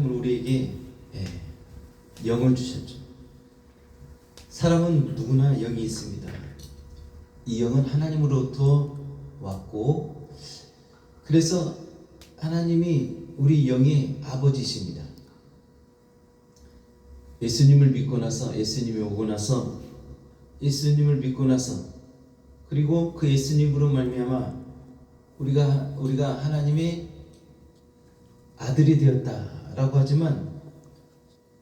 하나님은 우리에게 영을 주셨죠. 사람은 누구나 영이 있습니다. 이 영은 하나님으로부터 왔고, 그래서 하나님이 우리 영의 아버지십니다. 예수님을 믿고 나서, 예수님이 오고 나서, 예수님을 믿고 나서, 그리고 그 예수님으로 말미암아 우리가 하나님의 아들이 되었다라고 하지만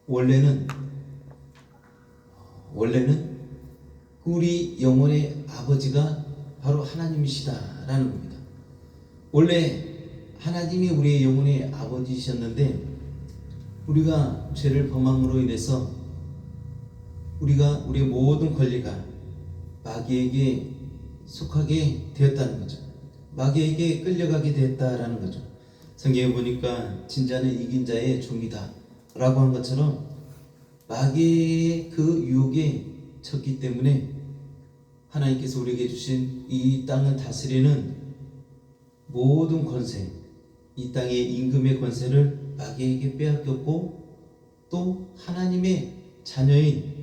원래는 우리 영혼의 아버지가 바로 하나님이시다라는 겁니다. 원래 하나님이 우리의 영혼의 아버지이셨는데 우리가 죄를 범함으로 인해서 우리의 모든 권리가 마귀에게 속하게 되었다는 거죠. 마귀에게 끌려가게 되었다라는 거죠. 성경에 보니까 진자는 이긴 자의 종이다 라고 한 것처럼 마귀의 그 유혹에 졌기 때문에 하나님께서 우리에게 주신 이 땅을 다스리는 모든 권세, 이 땅의 임금의 권세를 마귀에게 빼앗겼고, 또 하나님의 자녀인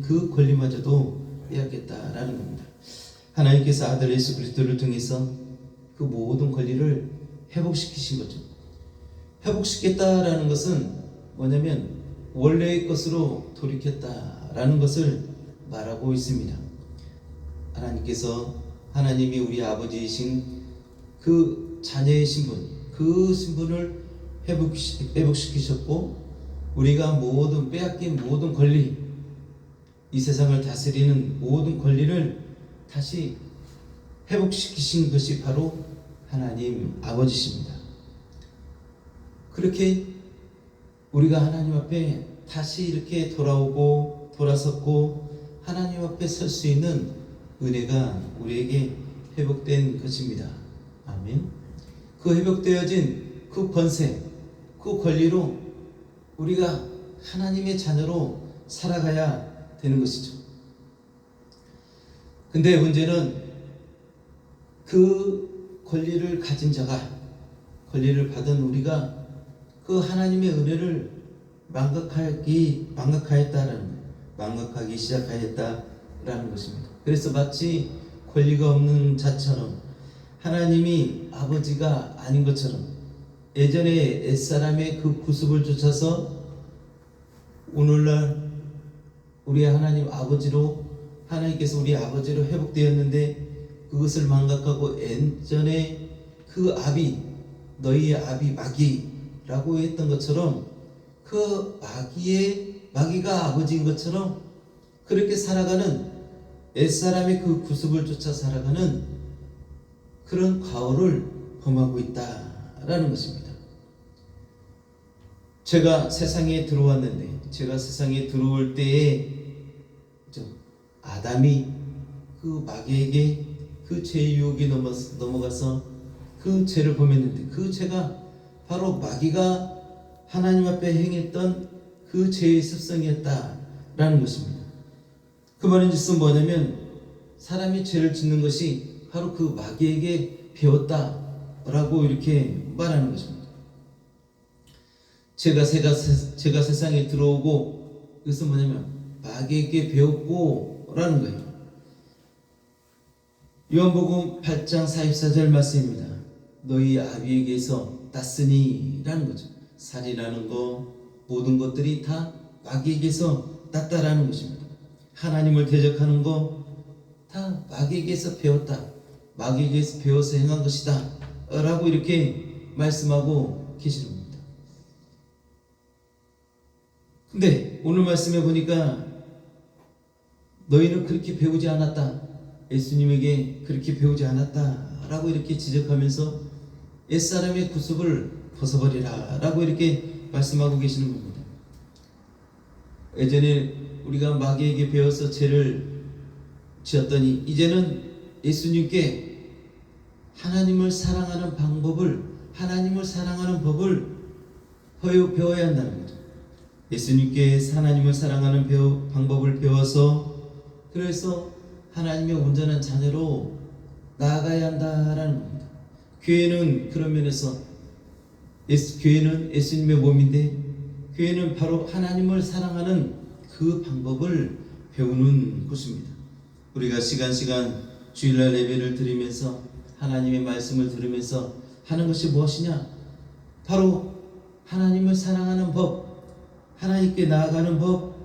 그 권리마저도 빼앗겠다라는 겁니다. 하나님께서 아들 예수 그리스도를 통해서 그 모든 권리를 회복시키신 거죠. 회복시켰다라는 것은 뭐냐면 원래의 것으로 돌이켰다라는 것을 말하고 있습니다. 하나님이 우리 아버지이신 그 자녀의 신분, 그 신분을 회복시키셨고, 우리가 빼앗긴 모든 권리, 이 세상을 다스리는 모든 권리를 다시 회복시키신 것이 바로 하나님 아버지십니다. 그렇게 우리가 하나님 앞에 다시 이렇게 돌아섰고 하나님 앞에 설 수 있는 은혜가 우리에게 회복된 것입니다. 아멘. 그 회복되어진 그 권세, 그 권리로 우리가 하나님의 자녀로 살아가야 되는 것이죠. 근데 문제는 그 권리를 가진 자가, 권리를 받은 우리가 그 하나님의 은혜를 망각하기 시작하였다라는 것입니다. 그래서 마치 권리가 없는 자처럼, 하나님이 아버지가 아닌 것처럼, 예전에 옛사람의 그 구습을 쫓아서 오늘날 우리 하나님께서 우리 아버지로 회복되었는데, 그것을 망각하고 예전에 그 너희의 아비 마귀라고 했던 것처럼, 그 마귀가 아버지인 것처럼 그렇게 살아가는, 옛사람의 그 구습을 쫓아 살아가는 그런 과오를 범하고 있다라는 것입니다. 제가 세상에 들어올 때에 아담이 그 마귀에게 그 죄의 유혹에 넘어가서 그 죄를 범했는데, 그 죄가 바로 마귀가 하나님 앞에 행했던 그 죄의 습성이었다라는 것입니다. 그 말인 뜻은 뭐냐면, 사람이 죄를 짓는 것이 바로 그 마귀에게 배웠다라고 이렇게 말하는 것입니다. 제가 세상에 들어오고, 그것은 뭐냐면 마귀에게 배웠고 라는 거예요. 요한복음 8장 44절 말씀입니다. 너희 아비에게서 땄으니 라는 거죠. 살인하는 거, 모든 것들이 다 마귀에게서 땄다라는 것입니다. 하나님을 대적하는 거 다 마귀에게서 배웠다, 마귀에게서 배워서 행한 것이다 라고 이렇게 말씀하고 계시는 겁니다. 근데 오늘 말씀해 보니까 너희는 그렇게 배우지 않았다, 예수님에게 그렇게 배우지 않았다 라고 이렇게 지적하면서 옛사람의 구습을 벗어버리라 라고 이렇게 말씀하고 계시는 겁니다. 예전에 우리가 마귀에게 배워서 죄를 지었더니, 이제는 예수님께 하나님을 사랑하는 법을 배워야 한다는 거죠. 예수님께 하나님을 사랑하는 방법을 배워서, 그래서 하나님의 온전한 자녀로 나아가야 한다라는 겁니다. 교회는 그런 면에서 교회는 예수님의 몸인데 교회는 바로 하나님을 사랑하는 그 방법을 배우는 곳입니다. 우리가 시간 주일날 예배를 드리면서 하나님의 말씀을 들으면서 하는 것이 무엇이냐? 바로 하나님을 사랑하는 법, 하나님께 나아가는 법,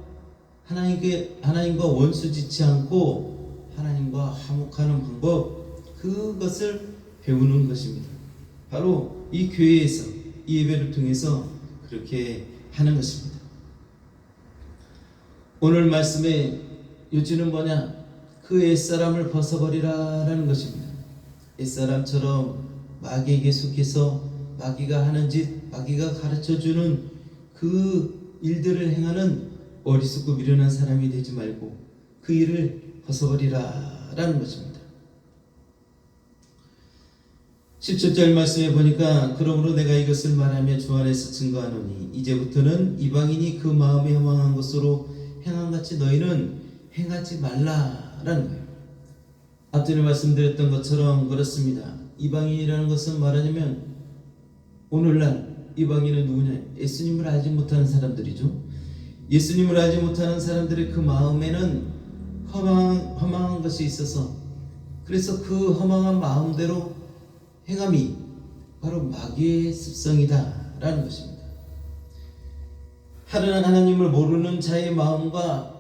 하나님과 원수짓지 않고 하나님과 화목하는 방법, 그것을 배우는 것입니다. 바로 이 교회에서 이 예배를 통해서 그렇게 하는 것입니다. 오늘 말씀의 요지는 뭐냐? 그 옛사람을 벗어버리라라는 것입니다. 옛사람처럼 마귀에게 속해서 마귀가 하는 짓, 마귀가 가르쳐주는 그 일들을 행하는 어리석고 미련한 사람이 되지 말고 그 일을 벗어버리라라는 것입니다. 17절 말씀에 보니까 그러므로 내가 이것을 말하며 주 안에서 증거하노니 이제부터는 이방인이 그 마음에 허망한 것으로 행함같이 너희는 행하지 말라라는 거예요. 앞전에 말씀드렸던 것처럼 그렇습니다. 이방인이라는 것은 말하자면 오늘날 이방인은 누구냐? 예수님을 알지 못하는 사람들이죠. 예수님을 알지 못하는 사람들의 그 마음에는 허망한 것이 있어서 그래서 그 허망한 마음대로 행함이 바로 마귀의 습성이다 라는 것입니다. 하나님을 모르는 자의 마음과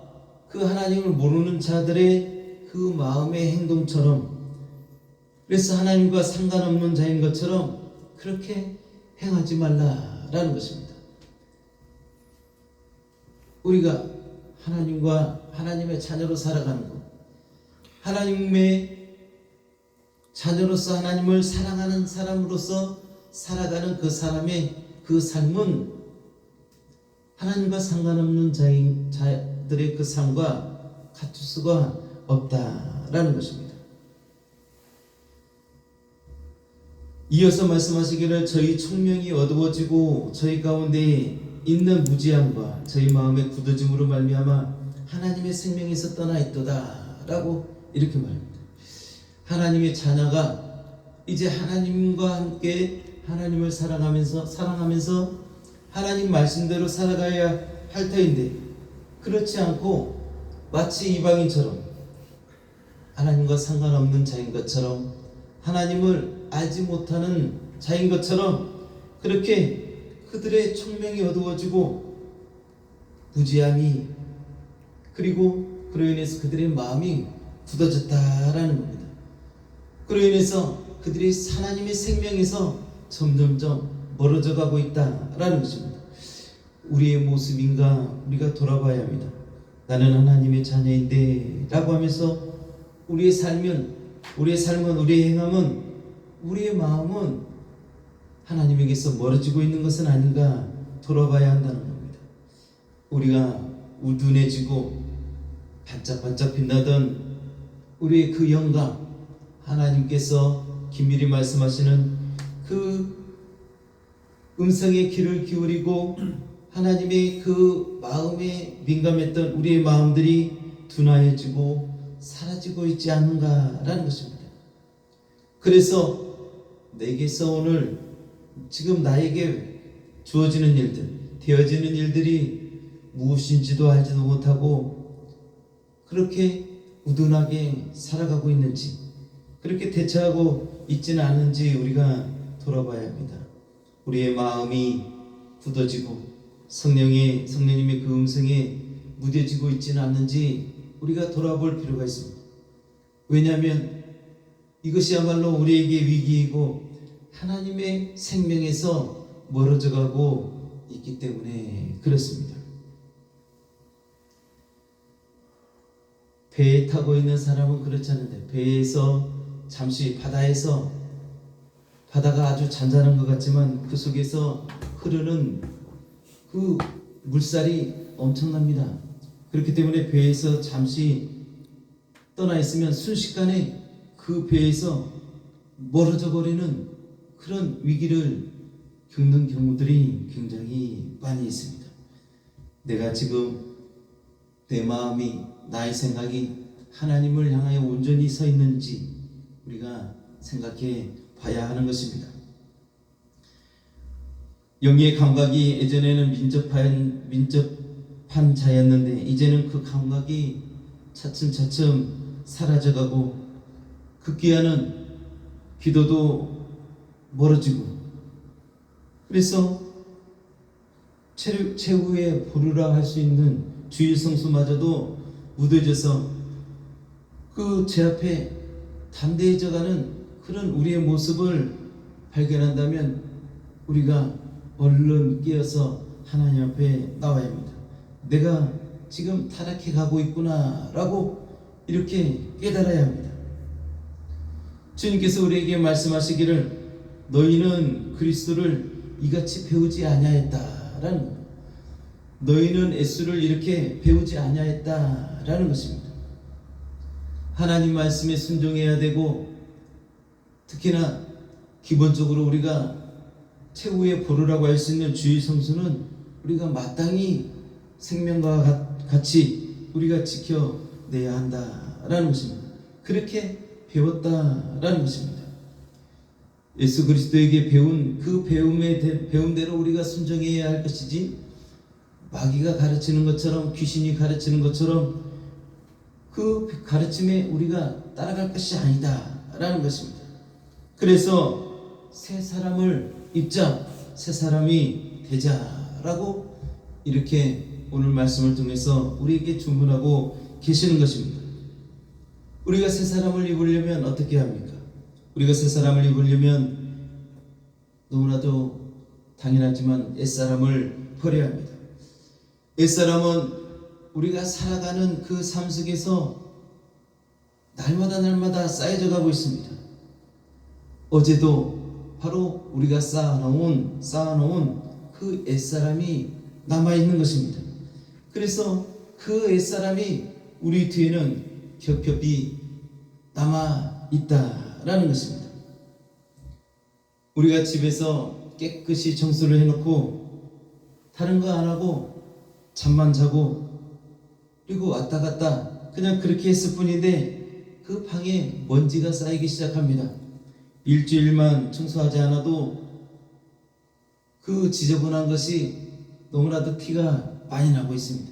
그 하나님을 모르는 자들의 그 마음의 행동처럼, 그래서 하나님과 상관없는 자인 것처럼 그렇게 행하지 말라라는 것입니다. 우리가 하나님과 하나님의 자녀로 살아가는 것, 하나님의 자녀로서 하나님을 사랑하는 사람으로서 살아가는 그 사람의 그 삶은 하나님과 상관없는 자들의 그 삶과 같을 수가 없다라는 것입니다. 이어서 말씀하시기를 저희 총명이 어두워지고 저희 가운데 있는 무지함과 저희 마음의 굳어짐으로 말미암아 하나님의 생명에서 떠나 있도다 라고 이렇게 말합니다. 하나님의 자녀가 이제 하나님과 함께 하나님을 사랑하면서 하나님 말씀대로 살아가야 할 터인데 그렇지 않고 마치 이방인처럼 하나님과 상관없는 자인 것처럼 하나님을 알지 못하는 자인 것처럼 그렇게 그들의 총명이 어두워지고 무지함이 그리고 그로 인해서 그들의 마음이 굳어졌다라는 겁니다. 그로 인해서 그들이 하나님의 생명에서 점점점 멀어져 가고 있다라는 것입니다. 우리의 모습인가 우리가 돌아봐야 합니다. 나는 하나님의 자녀인데 라고 하면서 우리의 삶은 우리의 행함은 우리의 마음은 하나님에게서 멀어지고 있는 것은 아닌가 돌아봐야 한다는 겁니다. 우리가 우둔해지고 반짝반짝 빛나던 우리의 그 영광, 하나님께서 긴밀히 말씀하시는 그 음성의 귀를 기울이고 하나님의 그 마음에 민감했던 우리의 마음들이 둔하여지고 사라지고 있지 않는가라는 것입니다. 그래서 내게서 오늘 지금 나에게 주어지는 일들, 되어지는 일들이 무엇인지도 알지도 못하고 그렇게 우둔하게 살아가고 있는지, 그렇게 대처하고 있지는 않은지 우리가 돌아봐야 합니다. 우리의 마음이 굳어지고 성령님의 그 음성에 무뎌지고 있지는 않는지 우리가 돌아볼 필요가 있습니다. 왜냐하면 이것이야말로 우리에게 위기이고 하나님의 생명에서 멀어져 가고 있기 때문에 그렇습니다. 배에 타고 있는 사람은 그렇지 않은데 배에서 잠시 바다가 아주 잔잔한 것 같지만 그 속에서 흐르는 그 물살이 엄청납니다. 그렇기 때문에 배에서 잠시 떠나 있으면 순식간에 그 배에서 멀어져 버리는 그런 위기를 겪는 경우들이 굉장히 많이 있습니다. 내가 지금 내 마음이, 나의 생각이 하나님을 향하여 온전히 서 있는지 우리가 생각해 봐야 하는 것입니다. 영의 감각이 예전에는 민첩한 자였는데 이제는 그 감각이 차츰차츰 사라져가고 급기야는 기도도 멀어지고, 그래서 최후의 보루라 할 수 있는 주일 성수마저도 무뎌져서 그 제 앞에 담대해져가는 그런 우리의 모습을 발견한다면 우리가 얼른 깨어서 하나님 앞에 나와야 합니다. 내가 지금 타락해 가고 있구나 라고 이렇게 깨달아야 합니다. 주님께서 우리에게 말씀하시기를 너희는 그리스도를 이같이 배우지 아니하였다라는 겁니다. 너희는 예수를 이렇게 배우지 아니하였다라는 것입니다. 하나님 말씀에 순종해야 되고, 특히나 기본적으로 우리가 최후의 보루라고 할 수 있는 주일 성수는 우리가 마땅히 생명과 같이 우리가 지켜내야 한다라는 것입니다. 그렇게 배웠다라는 것입니다. 예수 그리스도에게 배운 그 배움대로 우리가 순종해야 할 것이지, 마귀가 가르치는 것처럼, 귀신이 가르치는 것처럼 그 가르침에 우리가 따라갈 것이 아니다라는 것입니다. 그래서 새 사람을 입자, 새 사람이 되자라고 이렇게 오늘 말씀을 통해서 우리에게 주문하고 계시는 것입니다. 우리가 새 사람을 입으려면 어떻게 합니까? 우리가 새 사람을 입으려면 너무나도 당연하지만 옛사람을 버려야 합니다. 옛사람은 우리가 살아가는 그 삶 속에서 날마다 쌓여져 가고 있습니다. 어제도 바로 우리가 쌓아놓은 그 옛사람이 남아있는 것입니다. 그래서 그 옛사람이 우리 뒤에는 겹겹이 남아있다라는 것입니다. 우리가 집에서 깨끗이 청소를 해놓고 다른 거 안 하고 잠만 자고 그리고 왔다 갔다 그냥 그렇게 했을 뿐인데 그 방에 먼지가 쌓이기 시작합니다. 일주일만 청소하지 않아도 그 지저분한 것이 너무나도 티가 많이 나고 있습니다.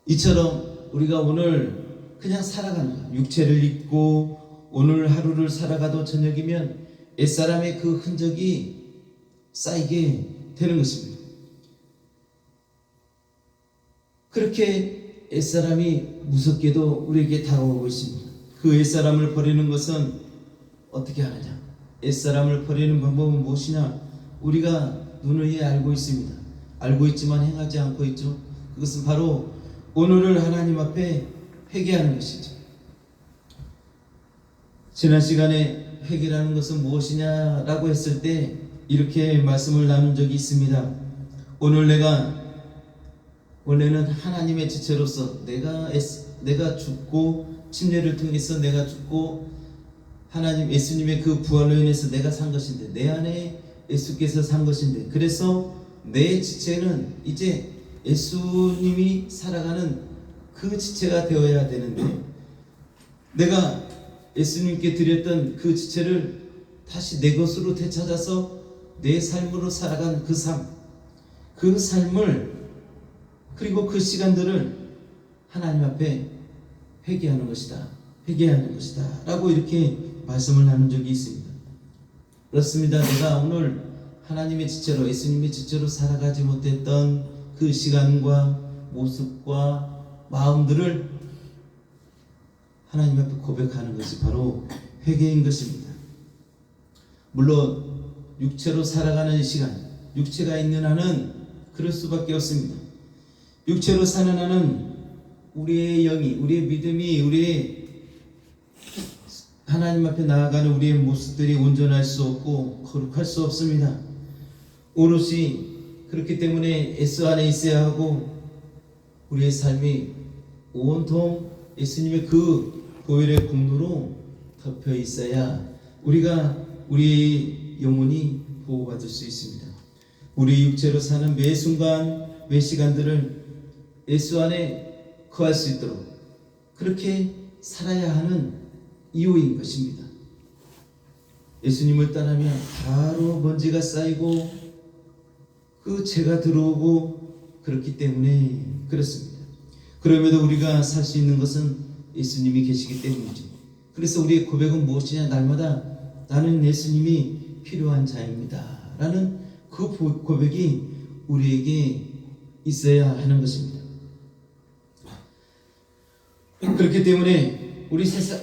이처럼 우리가 오늘 그냥 살아가는 거예요. 육체를 입고 오늘 하루를 살아가도 저녁이면 옛사람의 그 흔적이 쌓이게 되는 것입니다. 그렇게 옛사람이 무섭게도 우리에게 다가오고 있습니다. 그 옛사람을 버리는 것은 어떻게 하느냐? 옛사람을 버리는 방법은 무엇이냐? 우리가 누누이 알고 있습니다. 알고 있지만 행하지 않고 있죠. 그것은 바로 오늘을 하나님 앞에 회개하는 것이죠. 지난 시간에 회개라는 것은 무엇이냐라고 했을 때 이렇게 말씀을 나눈 적이 있습니다. 오늘 내가 원래는 하나님의 지체로서 내가 죽고 침례를 통해서 내가 죽고 하나님 예수님의 그 부활로 인해서 내가 산 것인데, 내 안에 예수께서 산 것인데, 그래서 내 지체는 이제 예수님이 살아가는 그 지체가 되어야 되는데, 내가 예수님께 드렸던 그 지체를 다시 내 것으로 되찾아서 내 삶으로 살아간 그 삶을 그리고 그 시간들을 하나님 앞에 회개하는 것이다 라고 이렇게 말씀을 나눈 적이 있습니다. 그렇습니다. 내가 오늘 하나님의 지체로, 예수님의 지체로 살아가지 못했던 그 시간과 모습과 마음들을 하나님 앞에 고백하는 것이 바로 회개인 것입니다. 물론 육체로 살아가는 시간, 육체가 있는 한은 그럴 수밖에 없습니다. 육체로 사는 한은 우리의 영이, 우리의 믿음이, 우리의 하나님 앞에 나아가는 우리의 모습들이 온전할 수 없고 거룩할 수 없습니다. 오롯이 그렇기 때문에 예수 안에 있어야 하고, 우리의 삶이 온통 예수님의 그 보혈의 공로로 덮여 있어야 우리의 영혼이 보호받을 수 있습니다. 우리 육체로 사는 매 순간 매 시간들을 예수 안에 거할 수 있도록 그렇게 살아야 하는 이유인 것입니다. 예수님을 떠나면 바로 먼지가 쌓이고 그 죄가 들어오고 그렇기 때문에 그렇습니다. 그럼에도 우리가 살 수 있는 것은 예수님이 계시기 때문이죠. 그래서 우리의 고백은 무엇이냐? 날마다 나는 예수님이 필요한 자입니다 라는 그 고백이 우리에게 있어야 하는 것입니다. 그렇기 때문에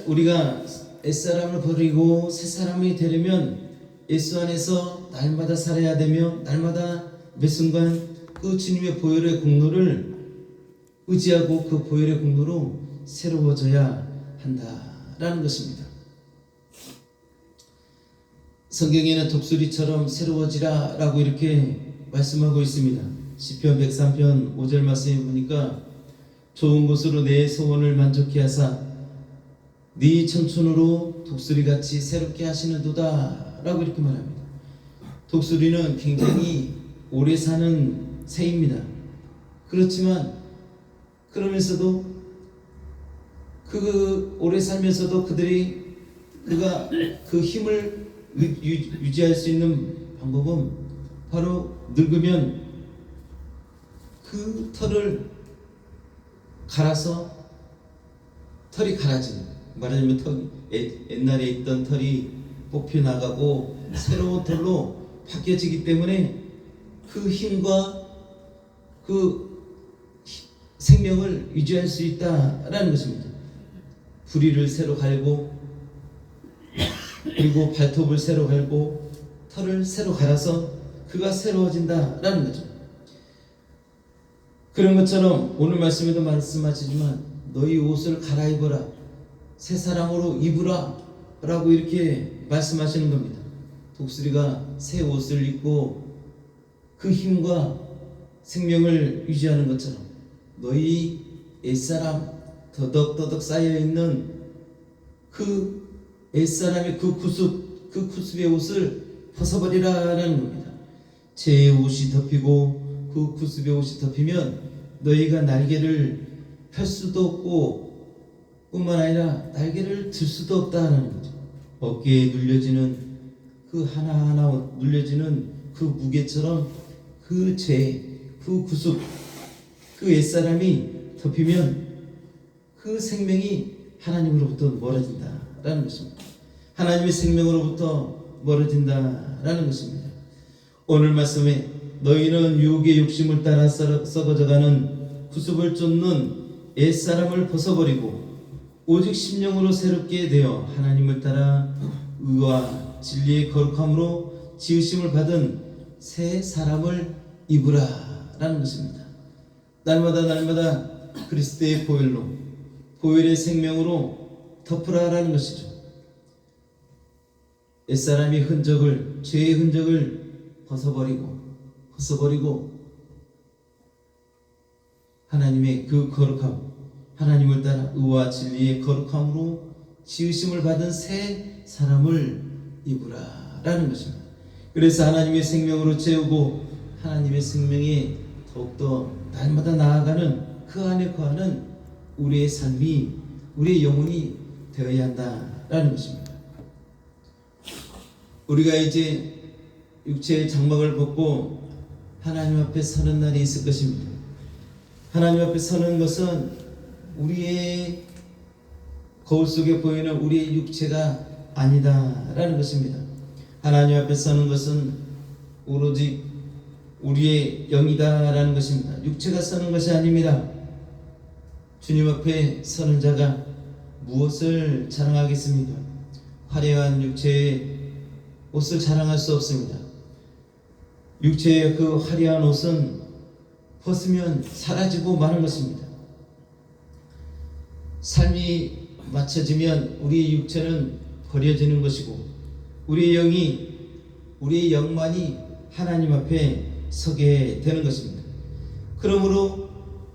우리가 옛사람을 버리고 새사람이 되려면 예수 안에서 날마다 살아야 되며 날마다 매 순간 그 주님의 보혈의 공로를 의지하고 그 보혈의 공로로 새로워져야 한다라는 것입니다. 성경에는 독수리처럼 새로워지라 라고 이렇게 말씀하고 있습니다. 시편 103편 5절 말씀에 보니까 좋은 것으로 내 소원을 만족케 하사 네 청춘으로 독수리같이 새롭게 하시는도다 라고 이렇게 말합니다. 독수리는 굉장히 오래 사는 새입니다. 그렇지만 그러면서도 그 오래 살면서도 그가 그 힘을 유지할 수 있는 방법은 바로 늙으면 그 털을 갈아서 털이 갈아지는, 말하자면 옛날에 있던 털이 뽑혀 나가고 새로운 털로 바뀌어지기 때문에 그 힘과 그 생명을 유지할 수 있다라는 것입니다. 부리를 새로 갈고 그리고 발톱을 새로 갈고 털을 새로 갈아서 그가 새로워진다라는 거죠. 그런 것처럼 오늘 말씀에도 말씀하시지만 너희 옷을 갈아입어라, 새 사람으로 입으라 라고 이렇게 말씀하시는 겁니다. 독수리가 새 옷을 입고 그 힘과 생명을 유지하는 것처럼 너희 옛사람 더덕더덕 쌓여있는 그 옛사람의 그 구습의 옷을 벗어버리라라는 겁니다. 제 옷이 덮이고 그 구습의 옷이 덮이면 너희가 날개를 펼 수도 없고 뿐만 아니라 날개를 들 수도 없다라는 거죠. 어깨에 눌려지는 그 하나하나 눌려지는 그 무게처럼 그 죄, 그 구습, 그 옛사람이 덮이면 그 생명이 하나님으로부터 멀어진다라는 것입니다. 하나님의 생명으로부터 멀어진다라는 것입니다. 오늘 말씀에 너희는 유혹의 욕심을 따라 썩어져가는 구습을 쫓는 옛사람을 벗어버리고 오직 심령으로 새롭게 되어 하나님을 따라 의와 진리의 거룩함으로 지으심을 받은 새 사람을 입으라 라는 것입니다. 날마다 그리스도의 보혈의 생명으로 덮으라 라는 것이죠. 옛사람의 흔적을, 죄의 흔적을 벗어버리고 하나님의 그 거룩함, 하나님을 따라 의와 진리의 거룩함으로 지으심을 받은 새 사람을 입으라 라는 것입니다. 그래서 하나님의 생명으로 채우고 하나님의 생명에 더욱더 날마다 나아가는 그 안에 거하는 우리의 삶이, 우리의 영혼이 되어야 한다라는 것입니다. 우리가 이제 육체의 장막을 벗고 하나님 앞에 서는 날이 있을 것입니다. 하나님 앞에 서는 것은 우리의 거울 속에 보이는 우리의 육체가 아니다라는 것입니다. 하나님 앞에 서는 것은 오로지 우리의 영이다라는 것입니다. 육체가 서는 것이 아닙니다. 주님 앞에 서는 자가 무엇을 자랑하겠습니까? 화려한 육체의 옷을 자랑할 수 없습니다. 육체의 그 화려한 옷은 벗으면 사라지고 마는 것입니다. 삶이 맞춰지면 우리의 육체는 버려지는 것이고 우리의 영만이 하나님 앞에 서게 되는 것입니다. 그러므로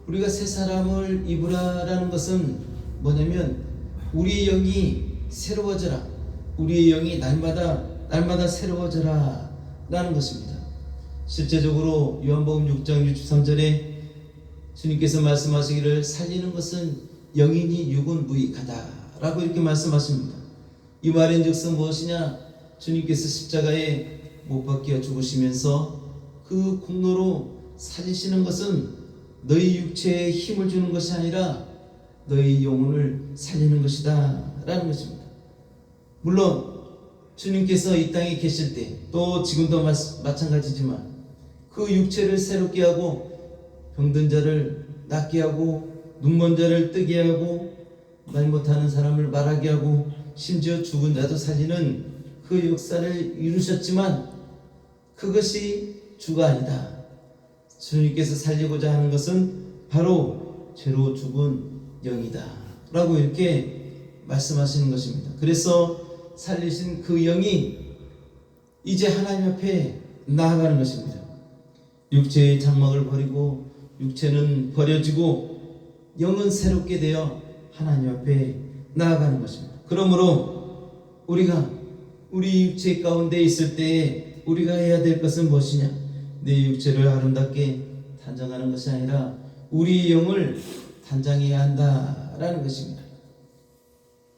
우리가 새 사람을 입으라라는 것은 뭐냐면 우리의 영이 새로워져라, 우리의 영이 날마다 새로워져라 라는 것입니다. 실제적으로 요한복음 6장 63절에 주님께서 말씀하시기를 살리는 것은 영이니 육은 무익하다 라고 이렇게 말씀하십니다. 이 말인즉슨 무엇이냐? 주님께서 십자가에 못 박혀 죽으시면서 그 공로로 살리시는 것은 너희 육체에 힘을 주는 것이 아니라 너희 영혼을 살리는 것이다 라는 것입니다. 물론 주님께서 이 땅에 계실 때 또 지금도 마찬가지지만 그 육체를 새롭게 하고 병든 자를 낫게 하고 눈먼 자를 뜨게 하고 말 못하는 사람을 말하게 하고 심지어 죽은 자도 살리는 그 역사를 이루셨지만 그것이 주가 아니다. 주님께서 살리고자 하는 것은 바로 죄로 죽은 영이다 라고 이렇게 말씀하시는 것입니다. 그래서 살리신 그 영이 이제 하나님 앞에 나아가는 것입니다. 육체의 장막을 버리고 육체는 버려지고 영은 새롭게 되어 하나님 앞에 나아가는 것입니다. 그러므로 우리가 우리 육체 가운데 있을 때에 우리가 해야 될 것은 무엇이냐? 내 육체를 아름답게 단장하는 것이 아니라 우리 영을 단장해야 한다라는 것입니다.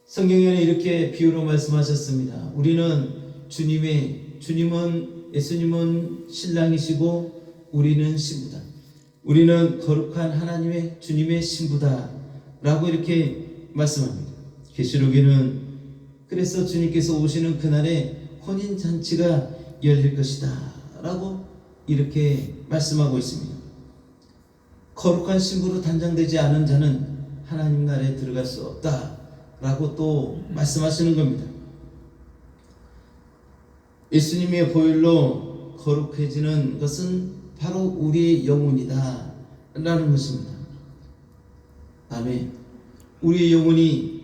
성경에는 이렇게 비유로 말씀하셨습니다. 예수님은 신랑이시고 우리는 신부다. 우리는 거룩한 하나님의 주님의 신부다 라고 이렇게 말씀합니다. 계시록에는 그래서 주님께서 오시는 그날에 혼인잔치가 열릴 것이다 라고 이렇게 말씀하고 있습니다. 거룩한 신부로 단장되지 않은 자는 하나님 나라에 들어갈 수 없다 라고 또 말씀하시는 겁니다. 예수님의 보혈로 거룩해지는 것은 바로 우리의 영혼이다 라는 것입니다. 아멘. 우리의 영혼이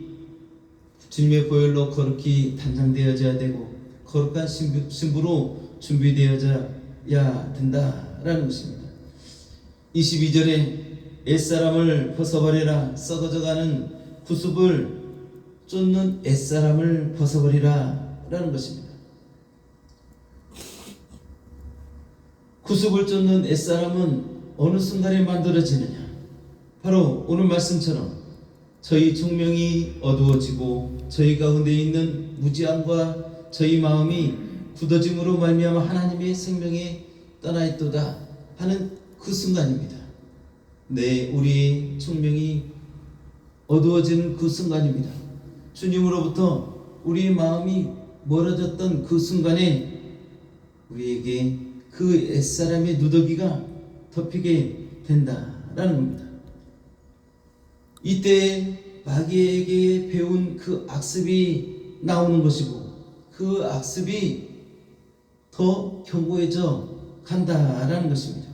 주님의 보혈로 거룩히 단장되어져야 되고 거룩한 신부로 준비되어져야 된다라는 것입니다. 22절에 옛사람을 벗어버리라, 썩어져가는 구습을 쫓는 옛사람을 벗어버리라 라는 것입니다. 구습을 쫓는 옛사람은 어느 순간에 만들어지느냐? 바로 오늘 말씀처럼 저희 총명이 어두워지고 저희 가운데 있는 무지함과 저희 마음이 굳어짐으로 말미암아 하나님의 생명에 떠나 있도다 하는 그 순간입니다. 우리의 총명이 어두워지는 그 순간입니다. 주님으로부터 우리의 마음이 멀어졌던 그 순간에 우리에게 그 옛사람의 누더기가 덮이게 된다라는 겁니다. 이때 마귀에게 배운 그 악습이 나오는 것이고 그 악습이 더 견고해져 간다라는 것입니다.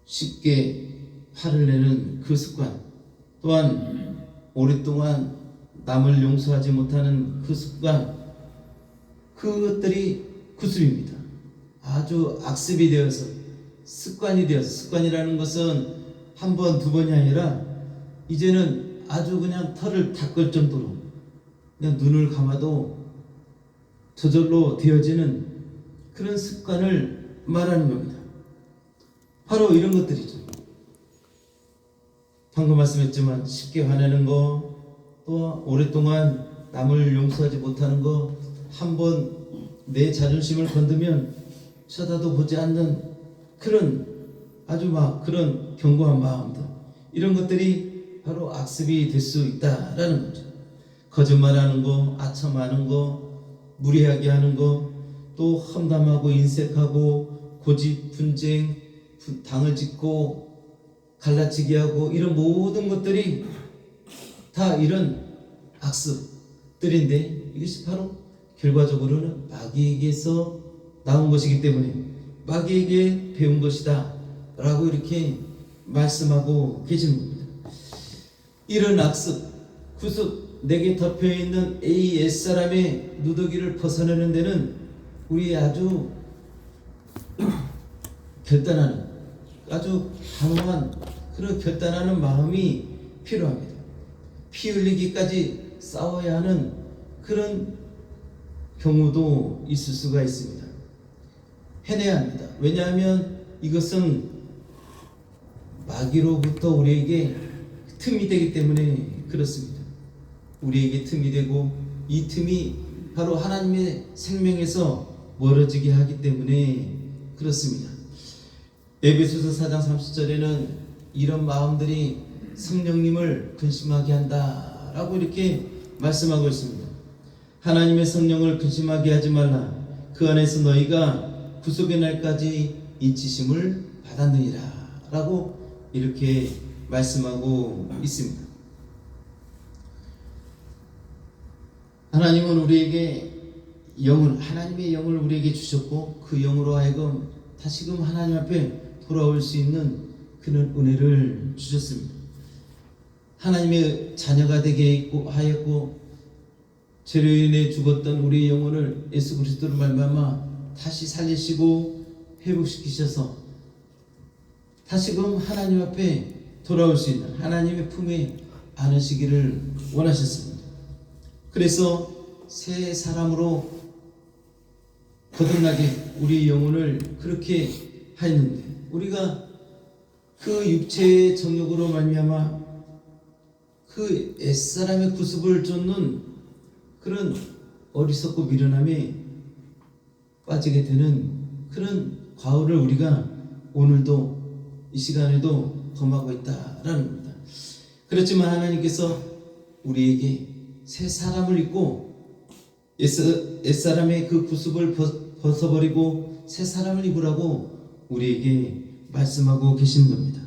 쉽게 화를 내는 그 습관, 또한 오랫동안 남을 용서하지 못하는 그 습관, 그것들이 구습입니다. 아주 악습이 되어서 습관이 되어서, 습관이라는 것은 한 번, 두 번이 아니라 이제는 아주 그냥 털을 닦을 정도로 그냥 눈을 감아도 저절로 되어지는 그런 습관을 말하는 겁니다. 바로 이런 것들이죠. 방금 말씀했지만 쉽게 화내는 거, 또 오랫동안 남을 용서하지 못하는 거, 한 번 내 자존심을 건드면 쳐다도 보지 않는 그런 아주 그런 견고한 마음들, 이런 것들이 바로 악습이 될 수 있다라는 거죠. 거짓말하는 거, 아첨하는 거, 무례하게 하는 거, 또 험담하고 인색하고 고집, 분쟁, 당을 짓고 갈라치기 하고, 이런 모든 것들이 다 이런 악습들인데 이것이 바로 결과적으로는 마귀에게서 나온 것이기 때문에 마귀에게 배운 것이다 라고 이렇게 말씀하고 계시는 겁니다. 이런 악습, 구습, 내게 덮여있는 이 옛사람의 누더기를 벗어내는 데는 우리의 아주 결단하는, 아주 단호한 그런 결단하는 마음이 필요합니다. 피 흘리기까지 싸워야 하는 그런 경우도 있을 수가 있습니다. 해내야 합니다. 왜냐하면 이것은 마귀로부터 우리에게 틈이 되기 때문에 그렇습니다. 우리에게 틈이 되고, 이 틈이 바로 하나님의 생명에서 멀어지게 하기 때문에 그렇습니다. 에베소서 4장 30절에는 이런 마음들이 성령님을 근심하게 한다라고 이렇게 말씀하고 있습니다. 하나님의 성령을 근심하게 하지 말라. 그 안에서 너희가 구속의 날까지 인치심을 받았느니라 라고 이렇게 말씀하고 있습니다. 하나님은 우리에게 하나님의 영을 우리에게 주셨고, 그 영으로 하여금 다시금 하나님 앞에 돌아올 수 있는 그런 은혜를 주셨습니다. 하나님의 자녀가 되게 하였고, 죄로 인해 죽었던 우리의 영혼을 예수 그리스도로 말미암아 다시 살리시고 회복시키셔서 다시금 하나님 앞에 돌아올 수 있는 하나님의 품에 안으시기를 원하셨습니다. 그래서 새 사람으로 거듭나게 우리의 영혼을 그렇게 하였는데, 우리가 그 육체의 정욕으로 말미암아 그 옛사람의 구습을 쫓는 그런 어리석고 미련함에 빠지게 되는 그런 과오를 우리가 오늘도 이 시간에도 범하고 있다라는 겁니다. 그렇지만 하나님께서 우리에게 새 사람을 입고 옛사람의 그 구습을 벗어버리고 새 사람을 입으라고 우리에게 말씀하고 계신 겁니다.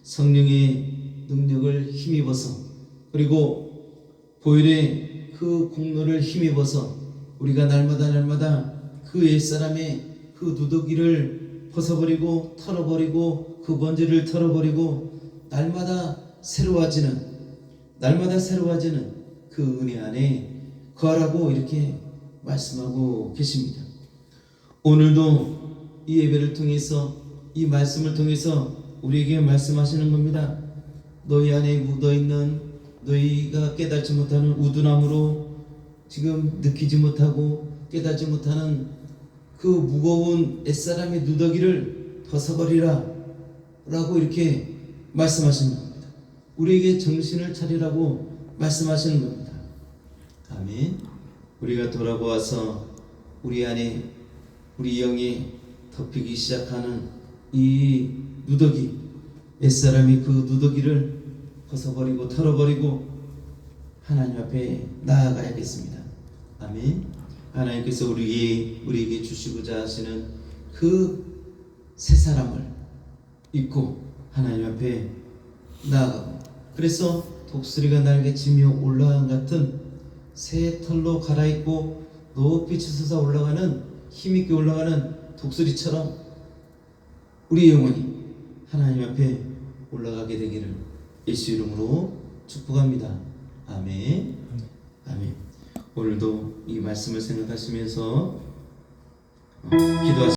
성령의 능력을 힘입어서, 그리고 보혈의 그 공로를 힘입어서 우리가 날마다 그 옛사람의 그 누더기를 벗어버리고 털어버리고 그 먼지를 털어버리고 날마다 새로워지는 그 은혜 안에 거하라고 이렇게 말씀하고 계십니다. 오늘도 이 예배를 통해서, 이 말씀을 통해서 우리에게 말씀하시는 겁니다. 너희 안에 묻어있는, 너희가 깨닫지 못하는 우둔함으로 지금 느끼지 못하고 깨닫지 못하는 그 무거운 옛사람의 누더기를 벗어버리라 라고 이렇게 말씀하시는 겁니다. 우리에게 정신을 차리라고 말씀하시는 겁니다. 아멘. 우리가 돌아보아서 우리 안에 우리 영이 덮이기 시작하는 이 누더기, 옛사람이 그 누더기를 벗어버리고 털어버리고 하나님 앞에 나아가야겠습니다. 아멘. 하나님께서 우리에게 주시고자 하시는 그 새 사람을 입고 하나님 앞에 나아가고, 그래서 독수리가 날개치며 올라간 같은 새 털로 갈아입고 높이 치솟아 올라가는, 힘있게 올라가는 독수리처럼 우리 영혼이 하나님 앞에 올라가게 되기를 예수 이름으로 축복합니다. 아멘. 아멘. 오늘도 이 말씀을 생각하시면서 기도하시기